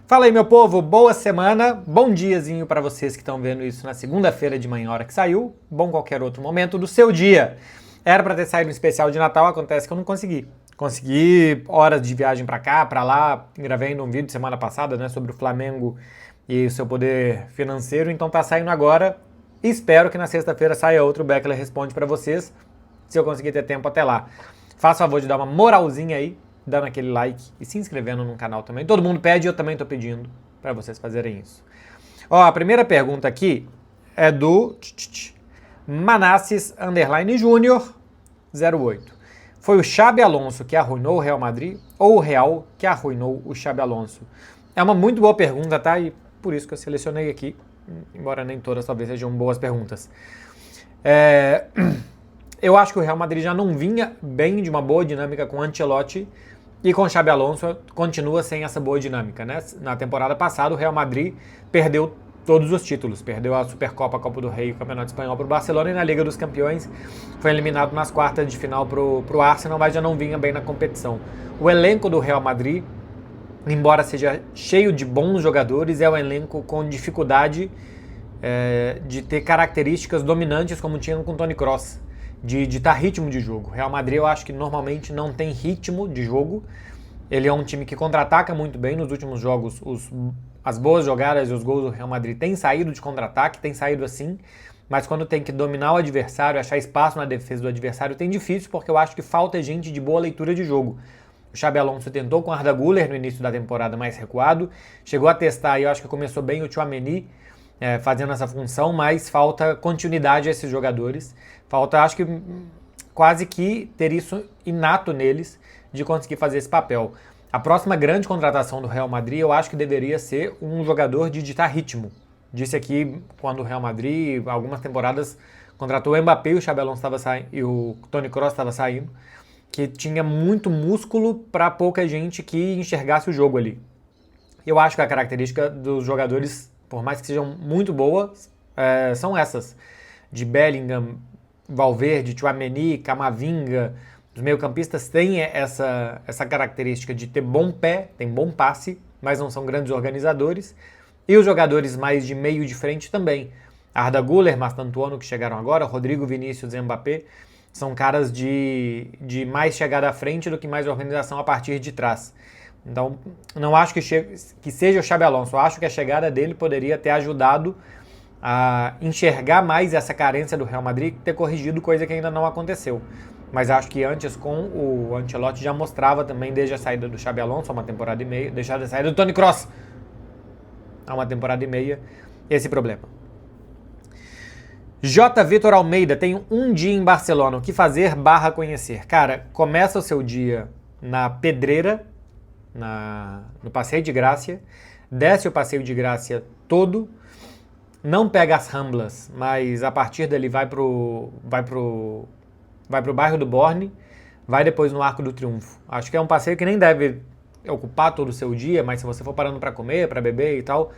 Fala aí, meu povo, boa semana, bom diazinho para vocês que estão vendo isso na segunda-feira de manhã, hora que saiu, bom qualquer outro momento do seu dia. Era para ter saído um especial de Natal, acontece que eu não consegui. Consegui horas de viagem para cá, para lá, gravei ainda um vídeo semana passada, né, sobre o Flamengo e o seu poder financeiro, então tá saindo agora. Espero que na sexta-feira saia outro Beckler Responde para vocês, se eu conseguir ter tempo até lá. Faça o favor de dar uma moralzinha aí, dando aquele like e se inscrevendo no canal também. Todo mundo pede e eu também tô pedindo para vocês fazerem isso. Ó, a primeira pergunta aqui é do Manasses Júnior 08. Foi o Xabi Alonso que arruinou o Real Madrid ou o Real que arruinou o Xabi Alonso? É uma muito boa pergunta, tá? E por isso que eu selecionei aqui, embora nem todas talvez sejam boas perguntas. Eu acho que o Real Madrid já não vinha bem de uma boa dinâmica com o Ancelotti e com o Xabi Alonso continua sem essa boa dinâmica, né? Na temporada passada o Real Madrid perdeu todos os títulos, perdeu a Supercopa, a Copa do Rei e o Campeonato Espanhol para o Barcelona e na Liga dos Campeões foi eliminado nas quartas de final para o Arsenal, mas já não vinha bem na competição. O elenco do Real Madrid, embora seja cheio de bons jogadores, é um elenco com dificuldade de ter características dominantes como tinha com o Toni Kroos, de ditar ritmo de jogo. O Real Madrid eu acho que normalmente não tem ritmo de jogo. Ele é um time que contra-ataca muito bem. Nos últimos jogos, as boas jogadas e os gols do Real Madrid têm saído de contra-ataque, têm saído assim, mas quando tem que dominar o adversário, achar espaço na defesa do adversário, tem difícil, porque eu acho que falta gente de boa leitura de jogo. O Xabi Alonso tentou com o Arda Güler no início da temporada mais recuado, chegou a testar e eu acho que começou bem o Tchouaméni fazendo essa função, mas falta continuidade a esses jogadores. Falta, acho que quase que ter isso inato neles de conseguir fazer esse papel. A próxima grande contratação do Real Madrid eu acho que deveria ser um jogador de ditar ritmo. Disse aqui quando o Real Madrid, algumas temporadas, contratou o Mbappé e o Xabi Alonso estava saindo, e o Toni Kroos estava saindo, que tinha muito músculo para pouca gente que enxergasse o jogo ali. Eu acho que a característica dos jogadores, por mais que sejam muito boas, são essas. De Bellingham, Valverde, Tchouaméni, Camavinga, os meio-campistas têm essa característica de ter bom pé, tem bom passe, mas não são grandes organizadores. E os jogadores mais de meio de frente também. Arda Güler, Mastantuono, que chegaram agora, Rodrigo, Vinícius e Mbappé, são caras de mais chegada à frente do que mais organização a partir de trás. Então, não acho que seja o Xabi Alonso, eu acho que a chegada dele poderia ter ajudado a enxergar mais essa carência do Real Madrid, ter corrigido coisa que ainda não aconteceu. Mas acho que antes com o Ancelotti já mostrava também, desde a saída do Xabi Alonso, há uma temporada e meia, desde a saída do Toni Kroos, há uma temporada e meia, esse problema. J. Vitor Almeida, tenho um dia em Barcelona, o que fazer / conhecer? Cara, começa o seu dia na Pedreira, no Passeio de Gracia, desce o Passeio de Gracia todo, não pega as Ramblas, mas a partir dali vai pro bairro do Borne, vai depois no Arco do Triunfo. Acho que é um passeio que nem deve ocupar todo o seu dia, mas se você for parando para comer, para beber e tal,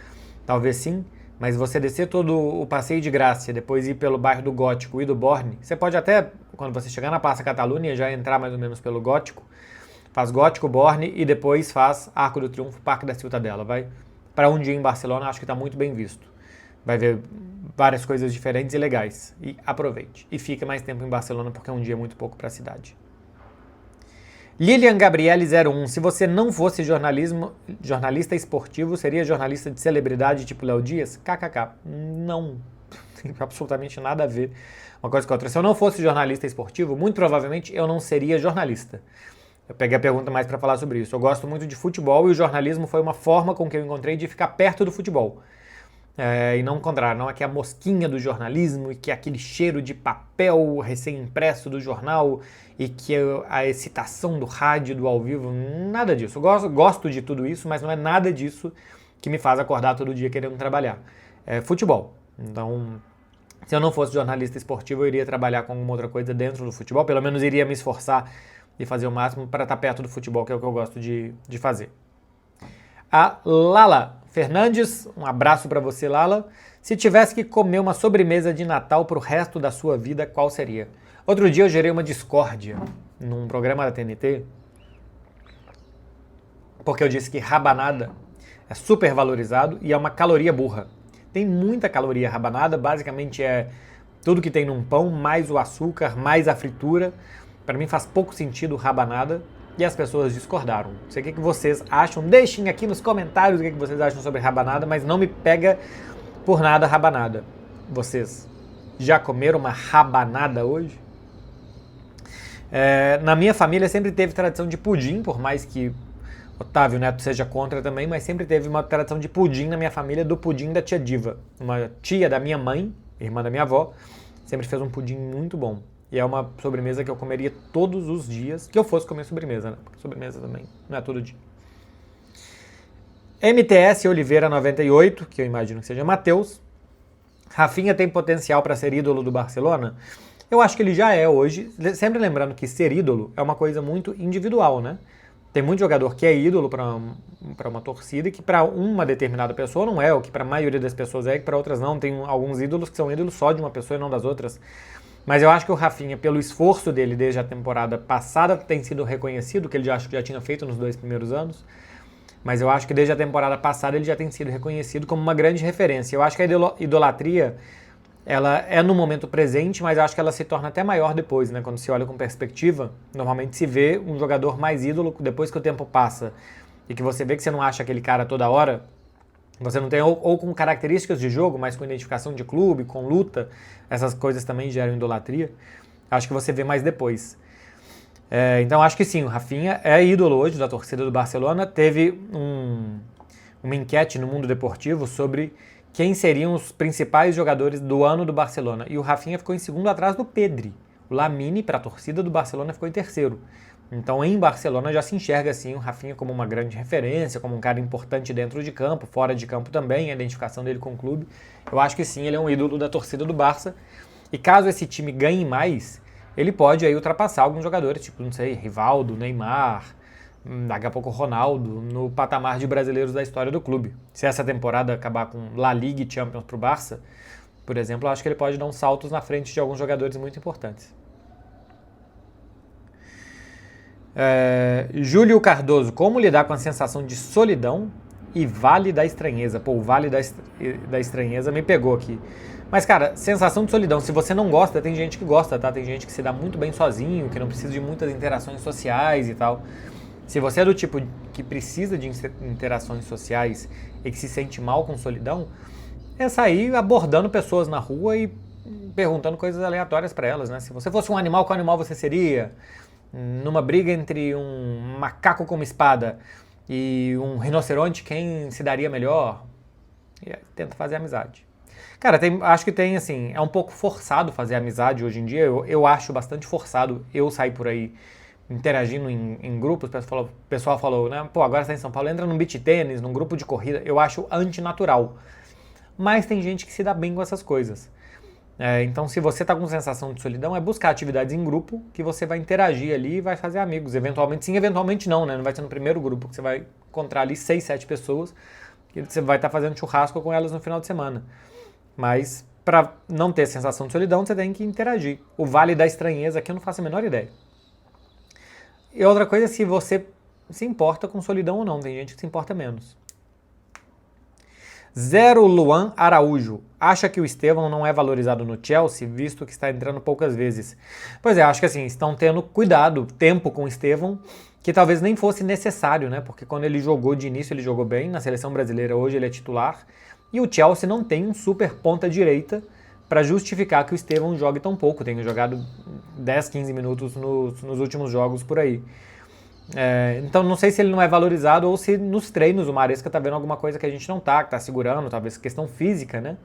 talvez sim. Mas você descer todo o Passeio de Graça, depois ir pelo bairro do Gótico e do Borne, você pode até, quando você chegar na Praça Catalunha, já entrar mais ou menos pelo Gótico, faz Gótico, Borne e depois faz Arco do Triunfo, Parque da Ciutadella. Vai para um dia em Barcelona, acho que está muito bem visto. Vai ver várias coisas diferentes e legais. E aproveite. E fique mais tempo em Barcelona, porque é um dia muito pouco para a cidade. Lilian Gabriele 01. Se você não fosse jornalista esportivo, seria jornalista de celebridade tipo Léo Dias? KKK. Não. Tem absolutamente nada a ver uma coisa com a outra. Se eu não fosse jornalista esportivo, muito provavelmente eu não seria jornalista. Eu peguei a pergunta mais para falar sobre isso. Eu gosto muito de futebol e o jornalismo foi uma forma com que eu encontrei de ficar perto do futebol. E não o contrário, não é que a mosquinha do jornalismo e que aquele cheiro de papel recém-impresso do jornal e que a excitação do rádio, do ao vivo, nada disso. Eu gosto de tudo isso, mas não é nada disso que me faz acordar todo dia querendo trabalhar. É futebol. Então, se eu não fosse jornalista esportivo, eu iria trabalhar com alguma outra coisa dentro do futebol, pelo menos iria me esforçar e fazer o máximo para estar perto do futebol, que é o que eu gosto de fazer. A Lala Fernandes, um abraço para você, Lala. Se tivesse que comer uma sobremesa de Natal pro resto da sua vida, qual seria? Outro dia eu gerei uma discórdia num programa da TNT, porque eu disse que rabanada é super valorizado e é uma caloria burra. Tem muita caloria rabanada, basicamente é tudo que tem num pão, mais o açúcar, mais a fritura. Para mim faz pouco sentido rabanada e as pessoas discordaram. Não sei o que vocês acham, deixem aqui nos comentários o que vocês acham sobre rabanada, mas não me pega por nada rabanada. Vocês já comeram uma rabanada hoje? Na minha família sempre teve tradição de pudim, por mais que Otávio Neto seja contra também, mas sempre teve uma tradição de pudim na minha família, do pudim da tia Diva. Uma tia da minha mãe, irmã da minha avó, sempre fez um pudim muito bom. E é uma sobremesa que eu comeria todos os dias, que eu fosse comer sobremesa, né? Porque sobremesa também não é todo dia. MTS Oliveira 98, que eu imagino que seja Matheus. Rafinha tem potencial para ser ídolo do Barcelona? Eu acho que ele já é hoje, sempre lembrando que ser ídolo é uma coisa muito individual, né? Tem muito jogador que é ídolo para uma torcida e que para uma determinada pessoa não é, ou que para a maioria das pessoas é, e que para outras não. Tem alguns ídolos que são ídolos só de uma pessoa e não das outras. Mas eu acho que o Rafinha, pelo esforço dele desde a temporada passada, tem sido reconhecido, que ele já tinha feito nos 2 primeiros anos. Mas eu acho que desde a temporada passada ele já tem sido reconhecido como uma grande referência. Eu acho que a idolatria, ela é no momento presente, mas eu acho que ela se torna até maior depois, né? Quando se olha com perspectiva, normalmente se vê um jogador mais ídolo depois que o tempo passa e que você vê que você não acha aquele cara toda hora, você não tem, ou com características de jogo, mas com identificação de clube, com luta, essas coisas também geram idolatria. Acho que você vê mais depois. Então acho que sim, o Rafinha é ídolo hoje da torcida do Barcelona. Teve uma enquete no Mundo Deportivo sobre quem seriam os principais jogadores do ano do Barcelona. E o Rafinha ficou em segundo atrás do Pedri. O Lamine, para a torcida do Barcelona, ficou em terceiro. Então em Barcelona já se enxerga assim o Rafinha como uma grande referência, como um cara importante dentro de campo, fora de campo também, a identificação dele com o clube. Eu acho que sim, ele é um ídolo da torcida do Barça. E caso esse time ganhe mais, ele pode aí ultrapassar alguns jogadores, tipo, não sei, Rivaldo, Neymar, daqui a pouco Ronaldo, no patamar de brasileiros da história do clube. Se essa temporada acabar com La Liga e Champions pro Barça, por exemplo, eu acho que ele pode dar uns saltos na frente de alguns jogadores muito importantes. Júlio Cardoso, como lidar com a sensação de solidão e Vale da Estranheza? Pô, o Vale da Estranheza me pegou aqui. Mas, cara, sensação de solidão, se você não gosta, tem gente que gosta, tá? Tem gente que se dá muito bem sozinho, que não precisa de muitas interações sociais e tal. Se você é do tipo que precisa de interações sociais e que se sente mal com solidão, é sair abordando pessoas na rua e perguntando coisas aleatórias pra elas, né? Se você fosse um animal, qual animal você seria? Numa briga entre um macaco com uma espada e um rinoceronte, quem se daria melhor? E aí, tenta fazer amizade. Cara, acho que tem, assim, é um pouco forçado fazer amizade hoje em dia. Eu acho bastante forçado eu sair por aí interagindo em grupos. O pessoal falou, né? Pô, agora você tá em São Paulo, entra num beach tênis, num grupo de corrida. Eu acho antinatural. Mas tem gente que se dá bem com essas coisas. Então, se você tá com sensação de solidão, é buscar atividades em grupo que você vai interagir ali e vai fazer amigos. Eventualmente sim, eventualmente não, né? Não vai ser no primeiro grupo que você vai encontrar ali 6, 7 pessoas que você vai estar fazendo churrasco com elas no final de semana. Mas, para não ter sensação de solidão, você tem que interagir. O Vale da Estranheza aqui eu não faço a menor ideia. E outra coisa é se você se importa com solidão ou não. Tem gente que se importa menos. Zero Luan Araújo. Acha que o Estevão não é valorizado no Chelsea, visto que está entrando poucas vezes? Pois é, acho que assim, estão tendo cuidado, tempo com o Estevão, que talvez nem fosse necessário, né? Porque quando ele jogou de início, ele jogou bem. Na seleção brasileira hoje ele é titular. E o Chelsea não tem um super ponta direita para justificar que o Estevão jogue tão pouco. Tem jogado 10, 15 minutos nos últimos jogos por aí. Então não sei se ele não é valorizado ou se nos treinos o Maresca tá vendo alguma coisa que a gente não tá, que tá segurando, talvez questão física, né?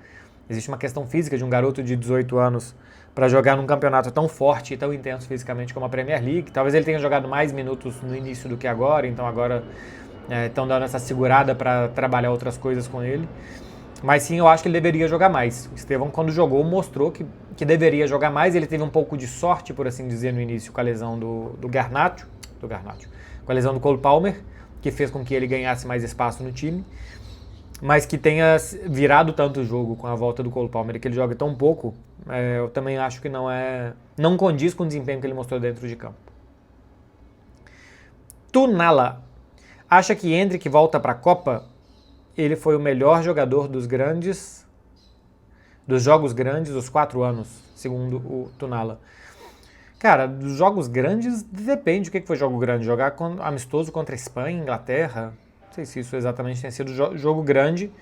Existe uma questão física de um garoto de 18 anos para jogar num campeonato tão forte e tão intenso fisicamente como a Premier League. Talvez ele tenha jogado mais minutos no início do que agora, então agora estão dando essa segurada para trabalhar outras coisas com ele. Mas sim, eu acho que ele deveria jogar mais. O Estevão, quando jogou, mostrou que deveria jogar mais. Ele teve um pouco de sorte, por assim dizer, no início com a lesão do Garnacho, com a lesão do Cole Palmer, que fez com que ele ganhasse mais espaço no time, mas que tenha virado tanto o jogo com a volta do Cole Palmer e que ele joga tão pouco, eu também acho que não condiz com o desempenho que ele mostrou dentro de campo. Tunala. Acha que Endrick volta para a Copa? ele foi o melhor jogador dos jogos grandes dos 4 anos, segundo o Tunala. Cara, dos jogos grandes, depende do que foi jogo grande. Jogar amistoso contra a Espanha, Inglaterra, não sei se isso exatamente tem sido jogo grande,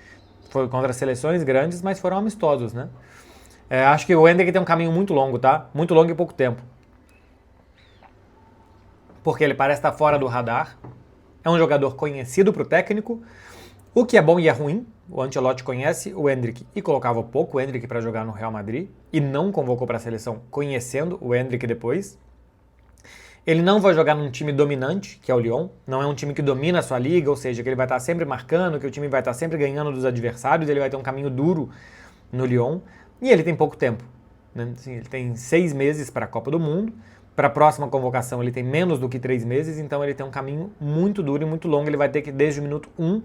foi contra seleções grandes, mas foram amistosos, né? Acho que o Endrick tem um caminho muito longo, tá? Muito longo e pouco tempo. Porque ele parece estar fora do radar. É um jogador conhecido pro técnico, o que é bom e é ruim. O Ancelotti conhece o Endrick e colocava pouco o Endrick para jogar no Real Madrid e não convocou para a seleção conhecendo o Endrick depois. Ele não vai jogar num time dominante, que é o Lyon, não é um time que domina a sua liga, ou seja, que ele vai estar sempre marcando, que o time vai estar sempre ganhando dos adversários, ele vai ter um caminho duro no Lyon, e ele tem pouco tempo. Né? Assim, ele tem 6 meses para a Copa do Mundo, para a próxima convocação ele tem menos do que 3 meses, então ele tem um caminho muito duro e muito longo, ele vai ter que desde o minuto 1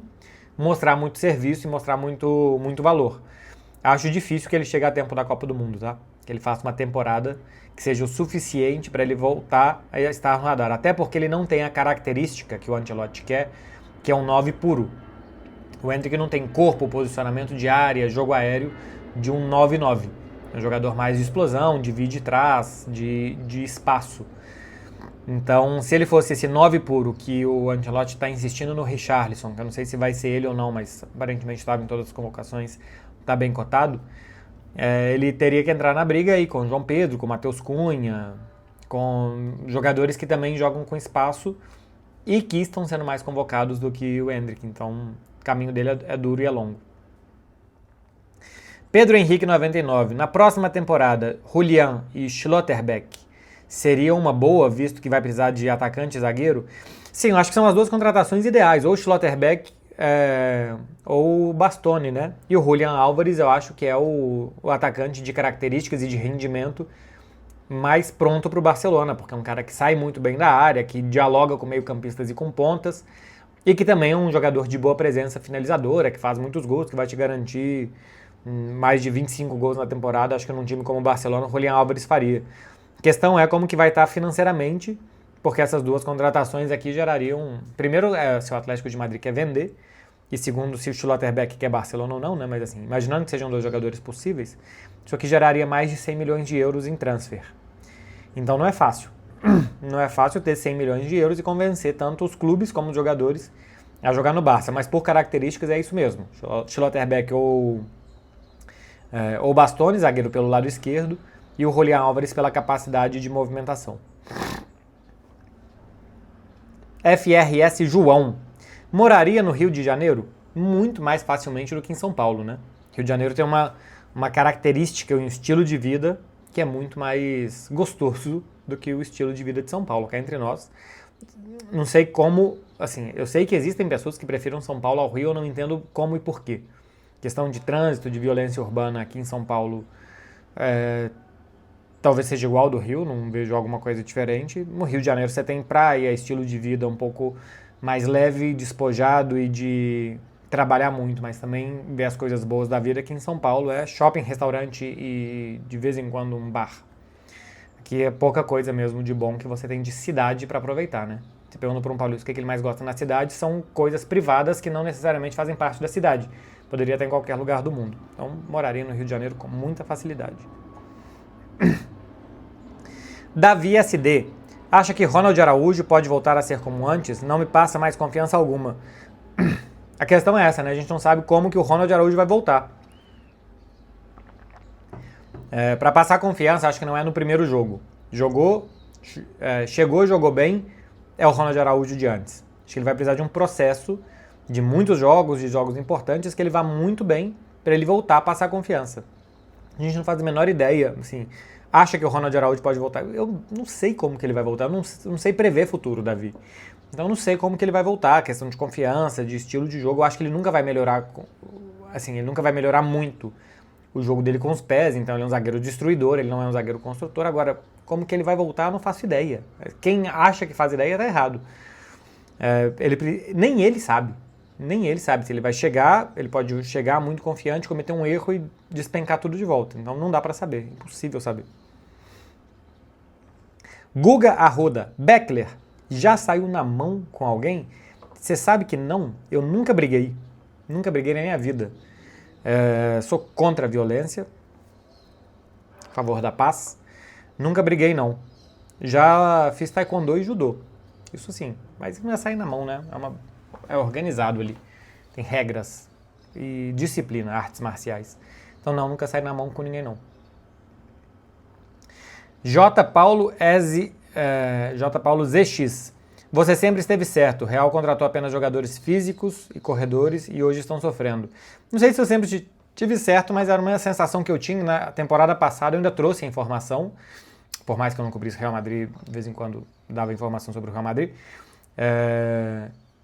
mostrar muito serviço e mostrar muito, muito valor. Acho difícil que ele chegue a tempo da Copa do Mundo, tá? Que ele faça uma temporada que seja o suficiente para ele voltar a estar no radar. Até porque ele não tem a característica que o Ancelotti quer, que é um 9 puro. O Endrick não tem corpo, posicionamento de área, jogo aéreo de um 9-9. É um jogador mais de explosão, de vir de trás, de espaço. Então, se ele fosse esse 9 puro que o Ancelotti está insistindo no Richarlison, que eu não sei se vai ser ele ou não, mas aparentemente estava em todas as convocações, está bem cotado, ele teria que entrar na briga aí com o João Pedro, com o Matheus Cunha, com jogadores que também jogam com espaço e que estão sendo mais convocados do que o Endrick. Então, o caminho dele é duro e é longo. Pedro Henrique, 99. Na próxima temporada, Julian e Schlotterbeck seria uma boa, visto que vai precisar de atacante e zagueiro? Sim, eu acho que são as duas contratações ideais, ou o Schlotterbeck ou o Bastoni, né? E o Julian Álvares eu acho que é o atacante de características e de rendimento mais pronto para o Barcelona, porque é um cara que sai muito bem da área, que dialoga com meio-campistas e com pontas, e que também é um jogador de boa presença finalizadora, que faz muitos gols, que vai te garantir mais de 25 gols na temporada. Acho que num time como o Barcelona, o Julian Álvares faria. A questão é como que vai estar financeiramente, porque essas duas contratações aqui gerariam... Primeiro, se o Atlético de Madrid quer vender, e segundo, se o Schlotterbeck quer Barcelona ou não, né? Mas assim, imaginando que sejam 2 jogadores possíveis, isso aqui geraria mais de 100 milhões de euros em transfer. Então não é fácil. Não é fácil ter 100 milhões de euros e convencer tanto os clubes como os jogadores a jogar no Barça, mas por características é isso mesmo. Schlotterbeck ou Bastoni, zagueiro pelo lado esquerdo, e o Julian Álvares pela capacidade de movimentação. FRS João. Moraria no Rio de Janeiro? Muito mais facilmente do que em São Paulo, né? Rio de Janeiro tem uma característica, um estilo de vida que é muito mais gostoso do que o estilo de vida de São Paulo, cá entre nós. Não sei como, assim, eu sei que existem pessoas que prefiram São Paulo ao Rio, eu não entendo como e porquê. Questão de trânsito, de violência urbana aqui em São Paulo, talvez seja igual ao do Rio, não vejo alguma coisa diferente. No Rio de Janeiro você tem praia, estilo de vida um pouco mais leve, despojado e de trabalhar muito, mas também ver as coisas boas da vida. Aqui em São Paulo é shopping, restaurante e de vez em quando um bar. Aqui é pouca coisa mesmo de bom que você tem de cidade para aproveitar, né? Você pergunta para um paulista o que ele mais gosta na cidade, são coisas privadas que não necessariamente fazem parte da cidade. Poderia estar em qualquer lugar do mundo. Então, moraria no Rio de Janeiro com muita facilidade. Davi SD. Acha que Ronald Araújo pode voltar a ser como antes? Não me passa mais confiança alguma. A questão é essa, né? A gente não sabe como que o Ronald Araújo vai voltar. Para passar confiança, acho que não é no primeiro jogo. Chegou, jogou bem, é o Ronald Araújo de antes. Acho que ele vai precisar de um processo de muitos jogos, de jogos importantes, que ele vá muito bem para ele voltar a passar confiança. A gente não faz a menor ideia, assim, acha que o Ronald Araújo pode voltar. Eu não sei como que ele vai voltar, eu não sei prever futuro, Davi. Então eu não sei como que ele vai voltar, questão de confiança, de estilo de jogo, eu acho que ele nunca vai melhorar, assim, ele nunca vai melhorar muito o jogo dele com os pés, então ele é um zagueiro destruidor, ele não é um zagueiro construtor. Agora, como que ele vai voltar, eu não faço ideia. Quem acha que faz ideia tá errado. Nem ele sabe. Nem ele sabe se ele vai chegar, ele pode chegar muito confiante, cometer um erro e despencar tudo de volta. Então não dá pra saber, impossível saber. Guga Arruda, Beckler, já saiu na mão com alguém? Você sabe que não, eu nunca briguei. Nunca briguei na minha vida. Sou contra a violência, a favor da paz. Nunca briguei, não. Já fiz taekwondo e judô. Isso sim, mas não é sair na mão, né? É organizado ali. Tem regras e disciplina, artes marciais. Então não, nunca saí na mão com ninguém, não. J. Paulo ZX. Você sempre esteve certo. O Real contratou apenas jogadores físicos e corredores e hoje estão sofrendo. Não sei se eu sempre tive certo, mas era uma sensação que eu tinha. Na temporada passada eu ainda trouxe a informação, por mais que eu não cobrisse o Real Madrid, de vez em quando dava informação sobre o Real Madrid,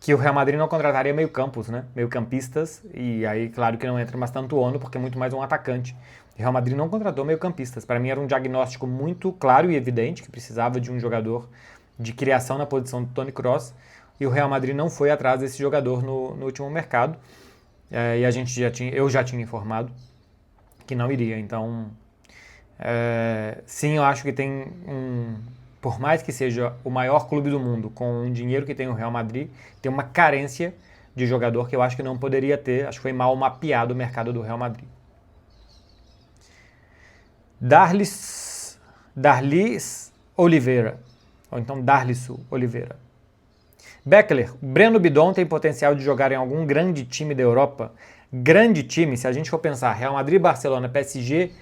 que o Real Madrid não contrataria meio-campos, né? Meio-campistas, e aí claro que não entra mais tanto Ono, porque é muito mais um atacante. O Real Madrid não contratou meio-campistas. Para mim era um diagnóstico muito claro e evidente que precisava de um jogador de criação na posição do Toni Kroos, e o Real Madrid não foi atrás desse jogador no último mercado, e eu já tinha informado que não iria. Então, sim, eu acho que tem por mais que seja o maior clube do mundo, com o dinheiro que tem o Real Madrid, tem uma carência de jogador que eu acho que não poderia ter. Acho que foi mal mapeado o mercado do Real Madrid. Darlis Oliveira, ou então Darlisso Oliveira. Beckler, Breno Bidon tem potencial de jogar em algum grande time da Europa? Grande time, se a gente for pensar, Real Madrid, Barcelona, PSG,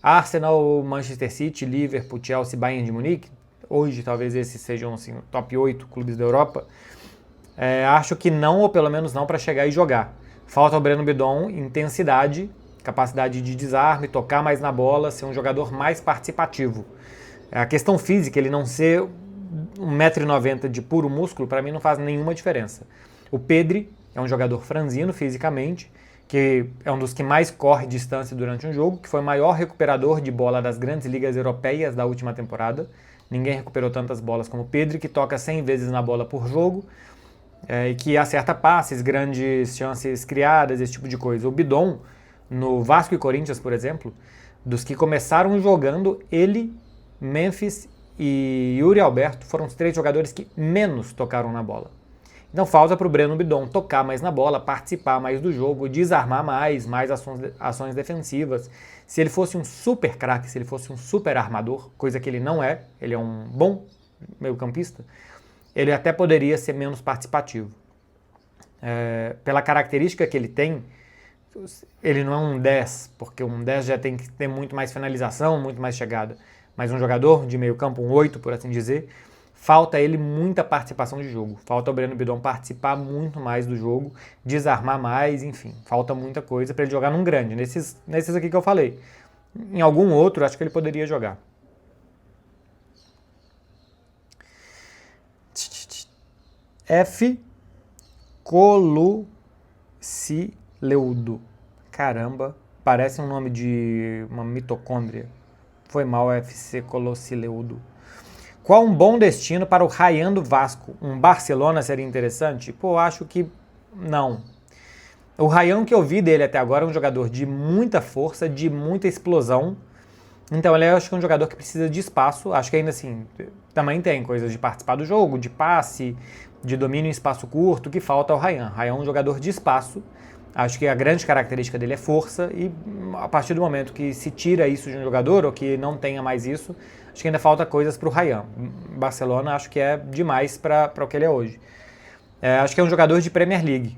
Arsenal, Manchester City, Liverpool, Chelsea, Bayern de Munique, hoje talvez esses sejam assim, o top 8 clubes da Europa, acho que não, ou pelo menos não para chegar e jogar. Falta ao Breno Bidon intensidade, capacidade de desarme, tocar mais na bola, ser um jogador mais participativo. A questão física, ele não ser 1,90 m de puro músculo, para mim não faz nenhuma diferença. O Pedri é um jogador franzino fisicamente, que é um dos que mais corre distância durante um jogo, que foi o maior recuperador de bola das grandes ligas europeias da última temporada. Ninguém recuperou tantas bolas como o Pedri, que toca 100 vezes na bola por jogo, e que acerta passes, grandes chances criadas, esse tipo de coisa. O Bidon, no Vasco e Corinthians, por exemplo, dos que começaram jogando, ele, Memphis e Yuri Alberto foram os 3 jogadores que menos tocaram na bola. Então falta para o Breno Bidon tocar mais na bola, participar mais do jogo, desarmar mais ações defensivas. Se ele fosse um super craque, se ele fosse um super armador, coisa que ele não é, ele é um bom meio-campista, ele até poderia ser menos participativo. Pela característica que ele tem, ele não é um 10, porque um 10 já tem que ter muito mais finalização, muito mais chegada. Mas um jogador de meio campo, um 8, por assim dizer, falta a ele muita participação de jogo. Falta ao Breno Bidon participar muito mais do jogo, desarmar mais, enfim. Falta muita coisa para ele jogar num grande. Nesses aqui que eu falei. Em algum outro, acho que ele poderia jogar. F. Colucileudo. Caramba, parece um nome de uma mitocôndria. Foi mal, FC Colucileudo. Qual um bom destino para o Rayan do Vasco? Um Barcelona seria interessante? Pô, acho que não. O Rayan que eu vi dele até agora é um jogador de muita força, de muita explosão. Então ele acho que é um jogador que precisa de espaço. Acho que ainda assim, também tem coisas de participar do jogo, de passe, de domínio em espaço curto, que falta ao Rayan. Rayan é um jogador de espaço. Acho que a grande característica dele é força e a partir do momento que se tira isso de um jogador ou que não tenha mais isso, acho que ainda falta coisas para o Rayan. Barcelona acho que é demais para o que ele é hoje. Acho que é um jogador de Premier League,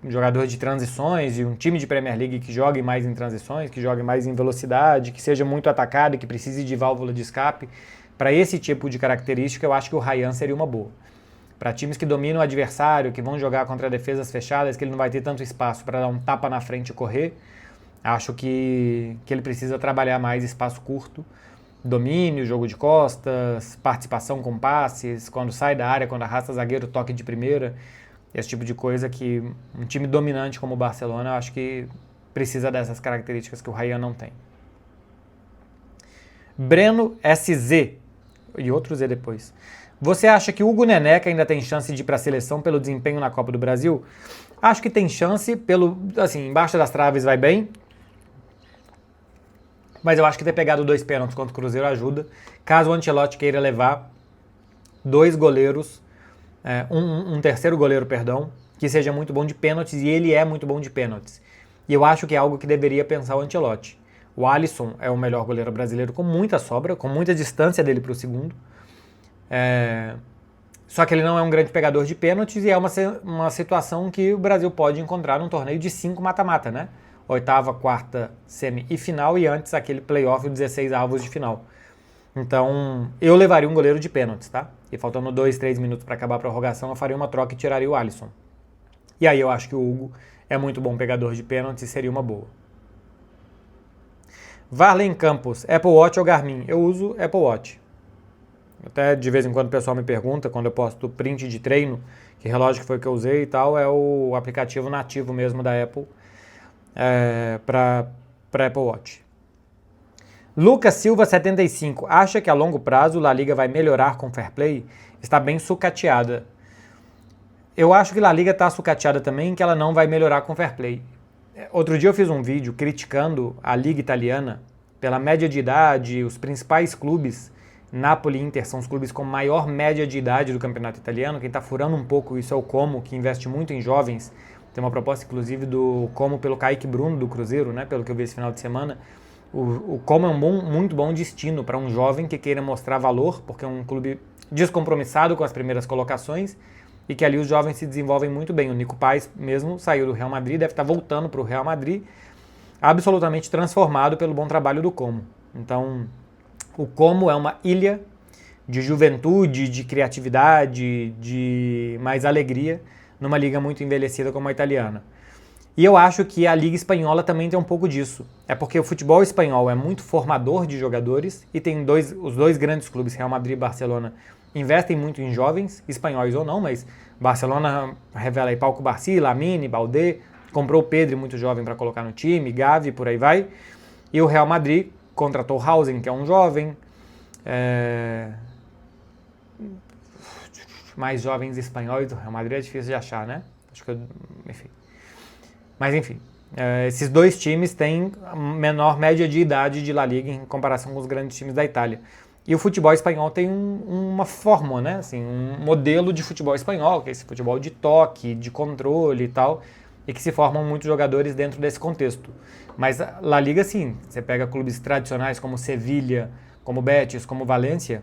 um jogador de transições e um time de Premier League que jogue mais em transições, que jogue mais em velocidade, que seja muito atacado e que precise de válvula de escape. Para esse tipo de característica eu acho que o Rayan seria uma boa. Para times que dominam o adversário, que vão jogar contra defesas fechadas, que ele não vai ter tanto espaço para dar um tapa na frente e correr, acho que ele precisa trabalhar mais espaço curto, domínio, jogo de costas, participação com passes, quando sai da área, quando arrasta zagueiro, toque de primeira, esse tipo de coisa que um time dominante como o Barcelona, acho que precisa dessas características que o Rayan não tem. Breno SZ, e outro Z depois. Você acha que o Hugo Neneca ainda tem chance de ir para a seleção pelo desempenho na Copa do Brasil? Acho que tem chance, embaixo das traves vai bem, mas eu acho que ter pegado 2 pênaltis contra o Cruzeiro ajuda. Caso o Ancelotti queira levar 2 goleiros, um terceiro goleiro, que seja muito bom de pênaltis, e ele é muito bom de pênaltis. E eu acho que é algo que deveria pensar o Ancelotti. O Alisson é o melhor goleiro brasileiro com muita sobra, com muita distância dele para o segundo. Só que ele não é um grande pegador de pênaltis e é uma situação que o Brasil pode encontrar num torneio de 5 mata-mata, né? Oitava, quarta, semi e final, e antes aquele playoff, 16 avos de final. Então, eu levaria um goleiro de pênaltis, tá? E faltando 2, 3 minutos para acabar a prorrogação, eu faria uma troca e tiraria o Alisson. E aí eu acho que o Hugo é muito bom pegador de pênaltis e seria uma boa. Varley Campos, Apple Watch ou Garmin? Eu uso Apple Watch. Até de vez em quando o pessoal me pergunta, quando eu posto print de treino, que relógio que foi que eu usei e tal, é o aplicativo nativo mesmo da Apple para Apple Watch. Lucas Silva 75, acha que a longo prazo La Liga vai melhorar com Fair Play? Está bem sucateada. Eu acho que La Liga está sucateada também, que ela não vai melhorar com Fair Play. Outro dia eu fiz um vídeo criticando a Liga Italiana pela média de idade, os principais clubes, Napoli e Inter, são os clubes com maior média de idade do campeonato italiano. Quem está furando um pouco isso é o Como, que investe muito em jovens. Tem uma proposta, inclusive, do Como pelo Kaique Bruno, do Cruzeiro, né, pelo que eu vi esse final de semana. O Como é um muito bom destino para um jovem que queira mostrar valor, porque é um clube descompromissado com as primeiras colocações e que ali os jovens se desenvolvem muito bem. O Nico Paz mesmo saiu do Real Madrid, deve estar voltando para o Real Madrid, absolutamente transformado pelo bom trabalho do Como. Então, o Como é uma ilha de juventude, de criatividade, de mais alegria, numa liga muito envelhecida como a italiana. E eu acho que a Liga Espanhola também tem um pouco disso. É porque o futebol espanhol é muito formador de jogadores e tem os dois grandes clubes, Real Madrid e Barcelona, investem muito em jovens, espanhóis ou não, mas Barcelona revela aí Pau Cubarsí, Lamine, Baldé, comprou o Pedri, muito jovem, para colocar no time, Gavi, por aí vai. E o Real Madrid contratou Hausen, que é um jovem. Mais jovens espanhóis do Real Madrid é difícil de achar, né? Acho que enfim. Mas enfim, esses dois times têm menor média de idade de La Liga em comparação com os grandes times da Itália. E o futebol espanhol tem uma fórmula, né? Assim, um modelo de futebol espanhol, que é esse futebol de toque, de controle e tal, e que se formam muitos jogadores dentro desse contexto. Mas a La Liga, sim, você pega clubes tradicionais como Sevilha, como Betis, como Valência,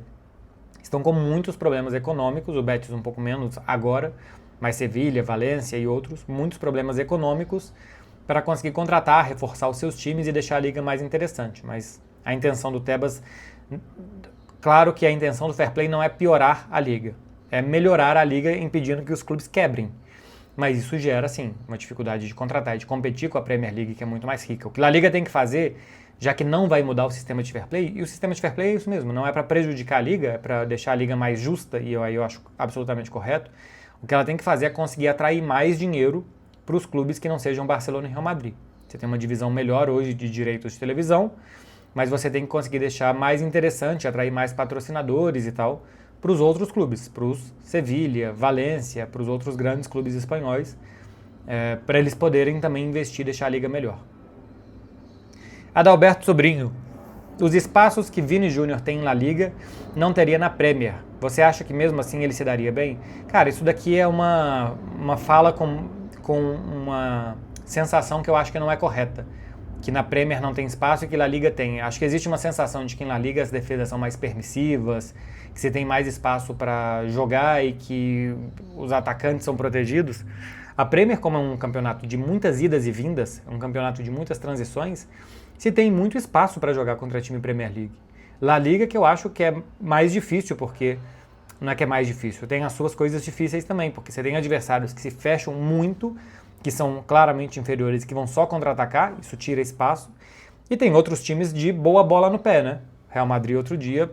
estão com muitos problemas econômicos, o Betis um pouco menos agora, mas Sevilha, Valência e outros, muitos problemas econômicos para conseguir contratar, reforçar os seus times e deixar a liga mais interessante. Mas a intenção do Tebas, claro que a intenção do Fair Play não é piorar a liga, é melhorar a liga impedindo que os clubes quebrem. Mas isso gera, sim, uma dificuldade de contratar e de competir com a Premier League, que é muito mais rica. O que a Liga tem que fazer, já que não vai mudar o sistema de Fair Play, e o sistema de Fair Play é isso mesmo, não é para prejudicar a liga, é para deixar a liga mais justa, e aí eu acho absolutamente correto. O que ela tem que fazer é conseguir atrair mais dinheiro para os clubes que não sejam Barcelona e Real Madrid. Você tem uma divisão melhor hoje de direitos de televisão, mas você tem que conseguir deixar mais interessante, atrair mais patrocinadores e tal, para os outros clubes, para os Sevilha, Valência, para os outros grandes clubes espanhóis, para eles poderem também investir e deixar a liga melhor. Adalberto Sobrinho, os espaços que Vini Júnior tem na Liga não teria na Premier. Você acha que mesmo assim ele se daria bem? Cara, isso daqui é uma fala com uma sensação que eu acho que não é correta. Que na Premier não tem espaço e que na Liga tem. Acho que existe uma sensação de que na Liga as defesas são mais permissivas, que você tem mais espaço para jogar e que os atacantes são protegidos. A Premier, como é um campeonato de muitas idas e vindas, é um campeonato de muitas transições, se tem muito espaço para jogar contra time Premier League. La Liga que eu acho que é mais difícil, porque não é que é mais difícil, tem as suas coisas difíceis também, porque você tem adversários que se fecham muito, que são claramente inferiores e que vão só contra-atacar, isso tira espaço, e tem outros times de boa bola no pé, né? Real Madrid outro dia,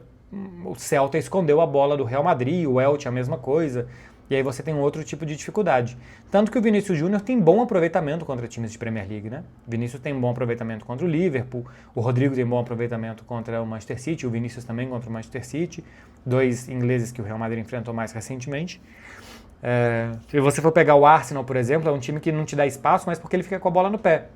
o Celta escondeu a bola do Real Madrid, o Elche a mesma coisa, e aí você tem outro tipo de dificuldade. Tanto que o Vinícius Júnior tem bom aproveitamento contra times de Premier League, né? O Vinícius tem bom aproveitamento contra o Liverpool, o Rodrigo tem bom aproveitamento contra o Manchester City, o Vinícius também contra o Manchester City, dois ingleses que o Real Madrid enfrentou mais recentemente. Se você for pegar o Arsenal, por exemplo, é um time que não te dá espaço, mas porque ele fica com a bola no pé.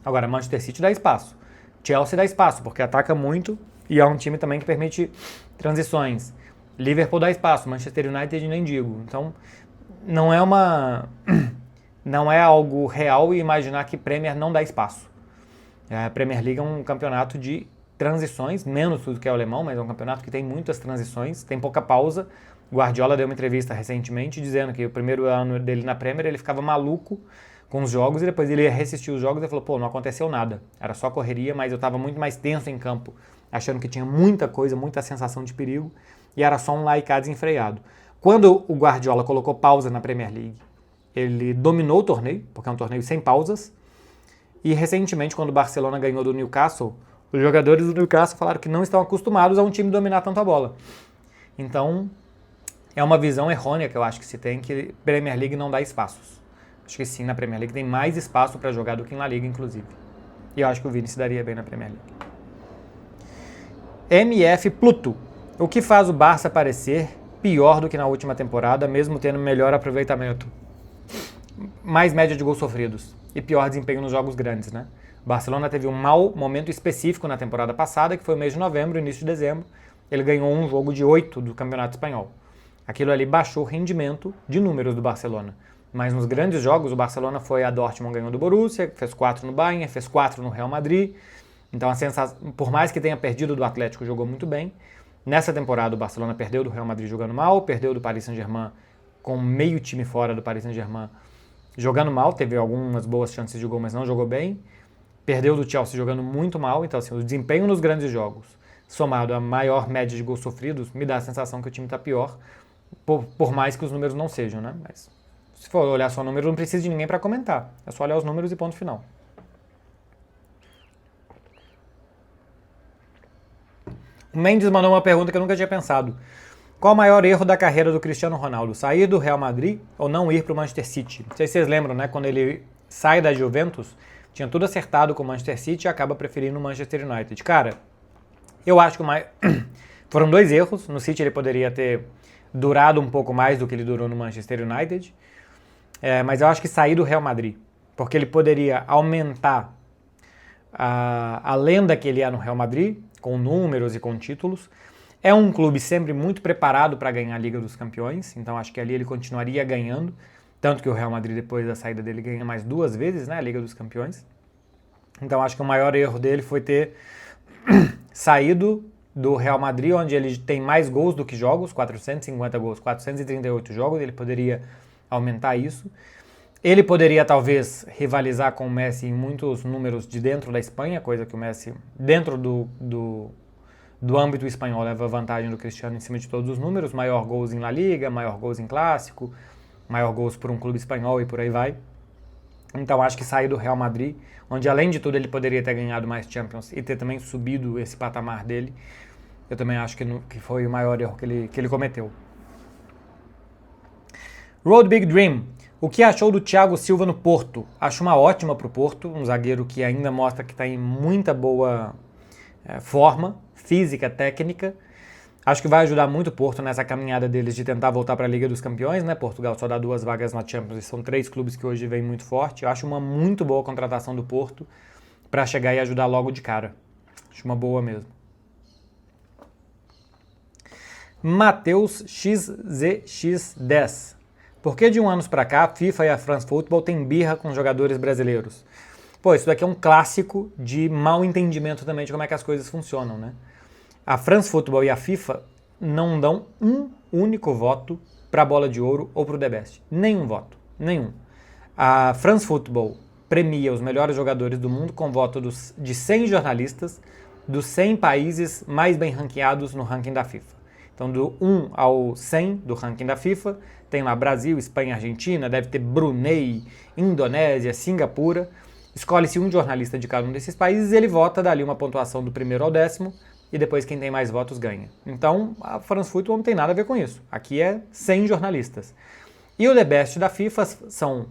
Agora, Manchester City dá espaço. Chelsea dá espaço, porque ataca muito e é um time também que permite transições. Liverpool dá espaço, Manchester United nem digo. Então, não é não é algo real imaginar que Premier não dá espaço. A Premier League é um campeonato de transições, menos do que é o alemão, mas é um campeonato que tem muitas transições, tem pouca pausa. Guardiola deu uma entrevista recentemente dizendo que o primeiro ano dele na Premier ele ficava maluco com os jogos e depois ele ia reassistir os jogos e falou, pô, não aconteceu nada, era só correria, mas eu estava muito mais tenso em campo, achando que tinha muita coisa, muita sensação de perigo e era só um lá e cá desenfreado. Quando o Guardiola colocou pausa na Premier League, ele dominou o torneio, porque é um torneio sem pausas, e recentemente, quando o Barcelona ganhou do Newcastle, os jogadores do Newcastle falaram que não estão acostumados a um time dominar tanto a bola. Então, é uma visão errônea que eu acho que se tem, que Premier League não dá espaços. Acho que sim, na Premier League tem mais espaço para jogar do que na Liga, inclusive. E eu acho que o Vini se daria bem na Premier League. MF Pluto. O que faz o Barça parecer pior do que na última temporada, mesmo tendo melhor aproveitamento? Mais média de gols sofridos e pior desempenho nos jogos grandes, né? O Barcelona teve um mau momento específico na temporada passada, que foi o mês de novembro, início de dezembro. Ele ganhou um jogo de 8 do Campeonato Espanhol. Aquilo ali baixou o rendimento de números do Barcelona. Mas nos grandes jogos, o Barcelona foi a Dortmund, ganhou do Borussia, fez 4 no Bayern, fez 4 no Real Madrid. Então, a sensação, por mais que tenha perdido do Atlético, jogou muito bem. Nessa temporada, o Barcelona perdeu do Real Madrid jogando mal, perdeu do Paris Saint-Germain com meio time fora do Paris Saint-Germain jogando mal, teve algumas boas chances de gol, mas não jogou bem. Perdeu do Chelsea jogando muito mal, então assim, o desempenho nos grandes jogos, somado à maior média de gols sofridos, me dá a sensação que o time está pior, por mais que os números não sejam, né? Mas se for olhar só números, não precisa de ninguém para comentar, é só olhar os números e ponto final. O Mendes mandou uma pergunta que eu nunca tinha pensado. Qual o maior erro da carreira do Cristiano Ronaldo? Sair do Real Madrid ou não ir para o Manchester City? Não sei se vocês lembram, né? Quando ele sai da Juventus, tinha tudo acertado com o Manchester City e acaba preferindo o Manchester United. Cara, eu acho que foram 2 erros. No City ele poderia ter durado um pouco mais do que ele durou no Manchester United. Mas eu acho que sair do Real Madrid, porque ele poderia aumentar a lenda que ele é no Real Madrid, com números e com títulos. É um clube sempre muito preparado para ganhar a Liga dos Campeões, então acho que ali ele continuaria ganhando, tanto que o Real Madrid depois da saída dele ganha mais 2 vezes, né, a Liga dos Campeões. Então acho que o maior erro dele foi ter saído do Real Madrid, onde ele tem mais gols do que jogos, 450 gols, 438 jogos, ele poderia aumentar isso. Ele poderia talvez rivalizar com o Messi em muitos números de dentro da Espanha, coisa que o Messi, dentro do âmbito espanhol, leva vantagem do Cristiano em cima de todos os números, maior gols em La Liga, maior gols em Clássico, maior gols por um clube espanhol e por aí vai. Então acho que sair do Real Madrid, onde além de tudo ele poderia ter ganhado mais Champions e ter também subido esse patamar dele, eu também acho que foi o maior erro que ele cometeu. Road Big Dream. O que achou do Thiago Silva no Porto? Acho uma ótima para o Porto, um zagueiro que ainda mostra que está em muita boa forma, física, técnica. Acho que vai ajudar muito o Porto nessa caminhada deles de tentar voltar para a Liga dos Campeões, né? Portugal só dá 2 vagas na Champions e são 3 clubes que hoje vêm muito forte. Eu acho uma muito boa contratação do Porto para chegar e ajudar logo de cara. Acho uma boa mesmo. Matheus XZX10. Por que de um ano para cá a FIFA e a France Football têm birra com jogadores brasileiros? Pô, isso daqui é um clássico de mal entendimento também de como é que as coisas funcionam, né? A France Football e a FIFA não dão um único voto para a Bola de Ouro ou para o The Best. Nenhum voto. Nenhum. A France Football premia os melhores jogadores do mundo com voto de 100 jornalistas dos 100 países mais bem ranqueados no ranking da FIFA. Então, do 1 ao 100 do ranking da FIFA, tem lá Brasil, Espanha, Argentina, deve ter Brunei, Indonésia, Singapura. Escolhe-se um jornalista de cada um desses países e ele vota dali uma pontuação do 1º ao 10º e depois quem tem mais votos ganha. Então, a France Football não tem nada a ver com isso. Aqui é 100 jornalistas. E o The Best da FIFA são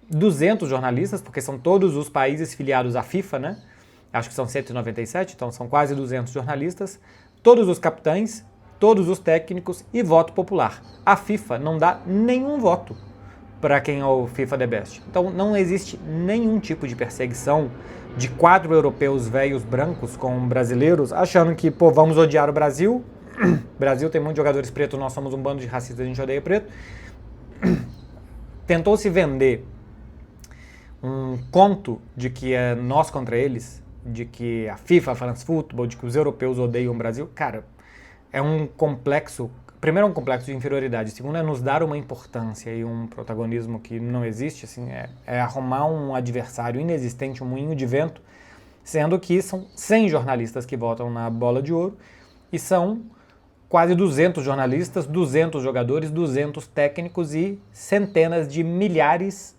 200 jornalistas, porque são todos os países filiados à FIFA, né? Acho que são 197, então são quase 200 jornalistas. Todos os capitães, todos os técnicos e voto popular. A FIFA não dá nenhum voto para quem é o FIFA The Best. Então não existe nenhum tipo de perseguição de 4 europeus velhos brancos com brasileiros achando que, pô, vamos odiar o Brasil. O Brasil tem muitos jogadores pretos, nós somos um bando de racistas, a gente odeia preto. tentou se vender um conto de que é nós contra eles, de que a FIFA, a France Football, de que os europeus odeiam o Brasil. Cara, é um complexo. Primeiro é um complexo de inferioridade, segundo é nos dar uma importância e um protagonismo que não existe, assim, é arrumar um adversário inexistente, um moinho de vento, sendo que são 100 jornalistas que votam na Bola de Ouro e são quase 200 jornalistas, 200 jogadores, 200 técnicos e centenas de milhares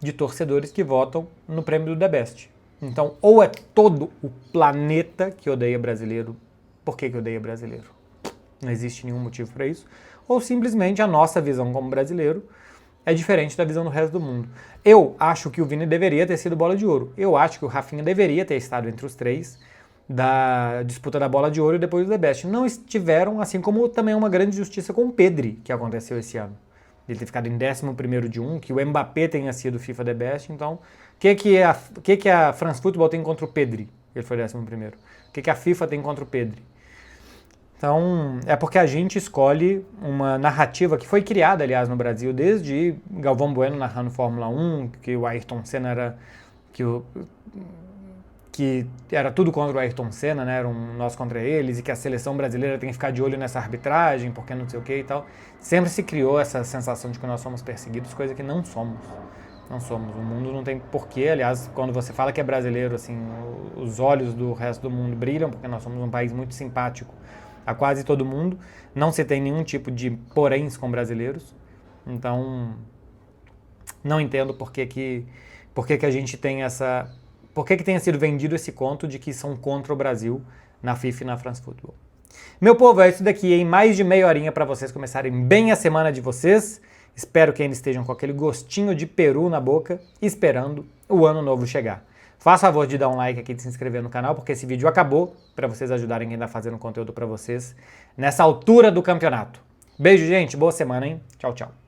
de torcedores que votam no prêmio do The Best. Então, ou é todo o planeta que odeia brasileiro, por que odeia brasileiro? Não existe nenhum motivo para isso. Ou simplesmente a nossa visão como brasileiro é diferente da visão do resto do mundo. Eu acho que o Vini deveria ter sido Bola de Ouro. Eu acho que o Rafinha deveria ter estado entre os 3 da disputa da Bola de Ouro e depois do The Best. Não estiveram, assim como também uma grande justiça com o Pedri, que aconteceu esse ano. Ele ter ficado em 11º de um, que o Mbappé tenha sido FIFA The Best. Então, o que a France Football tem contra o Pedri? Ele foi 11º. O que a FIFA tem contra o Pedri? Então, é porque a gente escolhe uma narrativa que foi criada, aliás, no Brasil, desde Galvão Bueno narrando Fórmula 1, que o Ayrton Senna era... que era tudo contra o Ayrton Senna, né? Era nós contra eles, e que a seleção brasileira tem que ficar de olho nessa arbitragem, porque não sei o que e tal. Sempre se criou essa sensação de que nós somos perseguidos, coisa que não somos. Não somos. O mundo não tem porquê. Aliás, quando você fala que é brasileiro, assim, os olhos do resto do mundo brilham, porque nós somos um país muito simpático a quase todo mundo. Não se tem nenhum tipo de poréns com brasileiros. Então, não entendo por que a gente tem essa... Por que tenha sido vendido esse conto de que são contra o Brasil na FIFA e na France Football. Meu povo, é isso daqui, em mais de meia horinha para vocês começarem bem a semana de vocês. Espero que ainda estejam com aquele gostinho de peru na boca, esperando o ano novo chegar. Faça favor de dar um like aqui, de se inscrever no canal, porque esse vídeo acabou, para vocês ajudarem quem está fazendo conteúdo para vocês nessa altura do campeonato. Beijo, gente, boa semana, hein? Tchau, tchau.